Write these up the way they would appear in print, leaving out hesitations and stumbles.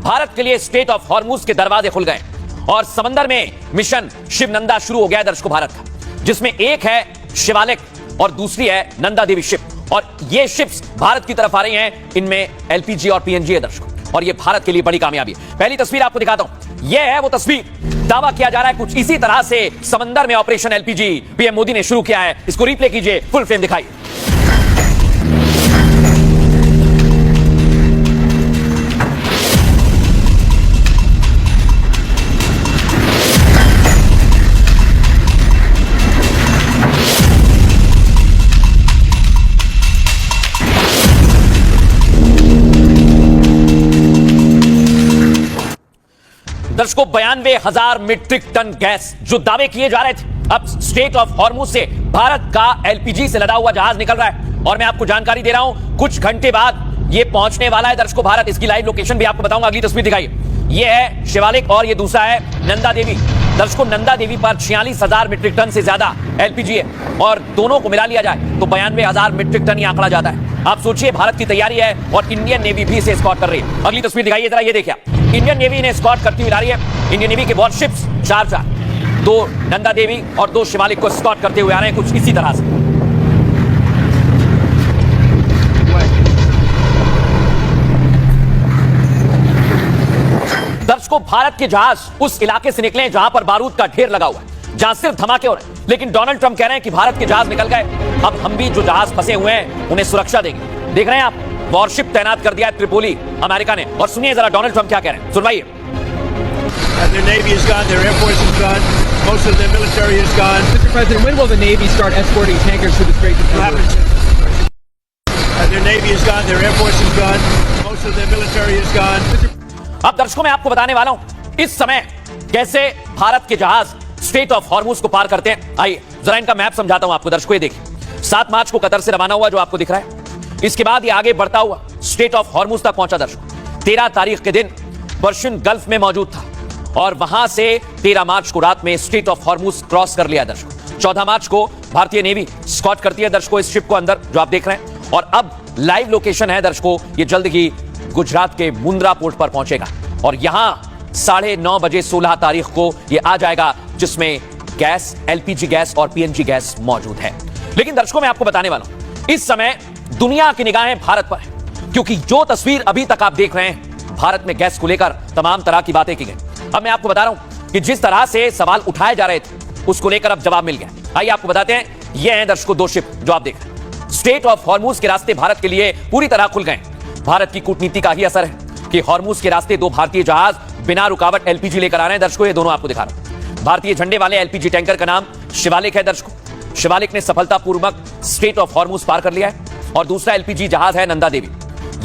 भारत के लिए straight of Hormuz के दरवाजे खुल गए और समंदर में मिशन शिवनंदा शुरू हो गया है दर्शकों भारत का, जिसमें एक है शिवालिक और दूसरी है नंदा देवी शिप। और ये शिप्स भारत की तरफ आ रही हैं, इनमें एलपीजी और पीएनजी है दर्शकों, और ये भारत के लिए बड़ी कामयाबी है। पहली तस्वीर आपको दिखाता हूं, यह है वो तस्वीर। दावा किया जा रहा है कुछ इसी तरह से समंदर में ऑपरेशन एलपीजी पीएम मोदी ने शुरू किया है। इसको रिप्ले कीजिए, फुल फ्रेम दिखाइए। दर्शकों 92,000 मीट्रिक टन गैस जो दावे किए जा रहे थे, अब स्ट्रेट ऑफ हॉर्मुज से भारत का एलपीजी से लदा हुआ जहाज निकल रहा है। और मैं आपको जानकारी दे रहा हूं, कुछ घंटे बाद ये पहुंचने वाला है दर्शकों भारत। इसकी लाइव लोकेशन भी आपको बताऊंगा, अगली तस्वीर दिखाइए। ये है शिवालिक और ये दूसरा है नंदा देवी। दर्शकों नंदा देवी पर 46,000 मीट्रिक टन से ज्यादा एलपीजी है और दोनों को मिला लिया जाए तो 92,000 मीट्रिक टन ही आंकड़ा जाता है। आप सोचिए, भारत की तैयारी है और इंडियन नेवी भी इसे स्कॉट कर रही है। अगली तस्वीर दिखाइए जरा, ये देखिए, इंडियन नेवी ने स्कॉट करती हुई ला रही है। इंडियन नेवी के वॉरशिप्स 4 दो नंदा देवी और 2 शिवालिक को स्कॉट करते हुए आ रहे हैं कुछ इसी तरह से। दर्शकों भारत के जहाज उस इलाके से निकले जहां पर बारूद का ढेर लगा हुआ है, जहां सिर्फ धमाके हो रहे हैं, लेकिन डोनाल्ड ट्रंप कह रहे हैं कि भारत के जहाज निकल गए, अब हम भी जो जहाज फंसे हुए हैं उन्हें सुरक्षा देंगे। देख रहे हैं आप, वॉरशिप तैनात कर दिया है त्रिपोली अमेरिका ने। और सुनिए जरा डोनाल्ड ट्रंप क्या कह रहे हैं, सुनवाइए। Their Navy is gone, their Air Force is gone, most of their military is gone. Mr. President, when will the Navy start escorting tankers through the Strait of Hormuz? Their Navy is gone, their Air Force is gone, most of their military is gone. अब दर्शकों मैं आपको बताने वाला हूं इस समय कैसे भारत के जहाज स्ट्रेट ऑफ हॉर्मुज को पार करते हैं। आइए जरा इनका मैप समझाता हूं आपको दर्शकों। ये देखिए, 7 मार्च को कतर से रवाना हुआ जो आपको दिख रहा है। इसके बाद ये आगे बढ़ता हुआ स्ट्रेट ऑफ हॉर्मुज तक पहुंचा दर्शकों। 13 तारीख के दिन पर्शियन गल्फ में मौजूद था और वहां से 13 मार्च को रात में स्ट्रेट ऑफ हॉर्मुज क्रॉस कर लिया दर्शकों। 14 मार्च को भारतीय नेवी स्कॉट करती है दर्शकों इस शिप को अंदर जो आप देख रहे हैं। और अब लाइव लोकेशन है दर्शकों, ये जल्द ही गुजरात के मुंद्रा पोर्ट पर पहुंचेगा और यहां 9:30 बजे 16 तारीख को ये आ जाएगा, जिसमें गैस, एलपीजी गैस और पीएनजी गैस मौजूद है। लेकिन दर्शकों मैं आपको बताने वाला हूं, इस समय दुनिया की निगाहें भारत पर है, क्योंकि जो तस्वीर अभी तक आप देख रहे हैं, भारत में गैस को लेकर तमाम तरह की बातें की गई। अब मैं आपको बता रहा हूं कि जिस तरह से सवाल उठाए जा रहे थे उसको लेकर अब जवाब मिल गया। आइए आपको बताते हैं, ये हैं दर्शकों 2 शिप जो आप देख रहे हैं। स्ट्रेट ऑफ हॉर्मुज के रास्ते भारत के लिए पूरी तरह खुल गए। भारत की कूटनीति का ही असर है कि हॉर्मुज के रास्ते 2 भारतीय जहाज बिना रुकावट एलपीजी लेकर आ रहे हैं दर्शकों। ये दोनों आपको दिखा रहा हूं। भारतीय झंडे वाले एलपीजी टैंकर का नाम शिवालिक है दर्शकों। शिवालिक ने सफलतापूर्वक स्ट्रेट ऑफ हॉर्मुज पार कर लिया है और दूसरा एलपीजी जहाज है नंदा देवी।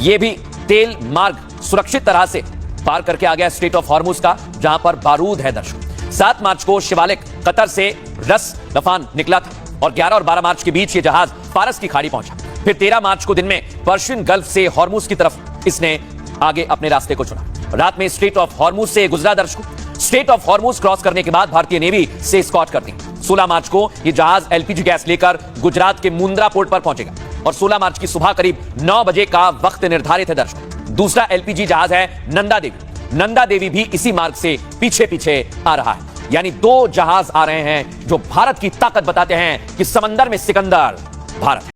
ये भी तेल मार्ग सुरक्षित तरह से पार करके आ गया स्ट्रेट ऑफ हॉर्मुज का, जहां पर बारूद है दर्शकों। 7 मार्च को शिवालिक कतर से रस लफान निकला था और 11 और 12 मार्च के बीच ये जहाज फारस की खाड़ी पहुंचा। फिर 13 मार्च को दिन में पर्शियन गल्फ से हॉर्मुज की तरफ इसने आगे अपने रास्ते को चुना। रात में स्ट्रेट ऑफ हॉर्मुज से गुजरा दर्शकों। स्ट्रेट ऑफ हॉर्मुज क्रॉस करने के बाद भारतीय नेवी से स्कॉट कर दी। 16 मार्च को यह जहाज एलपीजी गैस लेकर गुजरात के मुंद्रा पोर्ट पर पहुंचेगा और 16 मार्च की सुबह करीब 9 बजे का वक्त निर्धारित है दर्शकों। दूसरा एलपीजी जहाज है नंदा देवी। नंदा देवी भी इसी मार्ग से पीछे पीछे आ रहा है, यानी 2 जहाज आ रहे हैं जो भारत की ताकत बताते हैं कि समंदर में सिकंदर भारत है।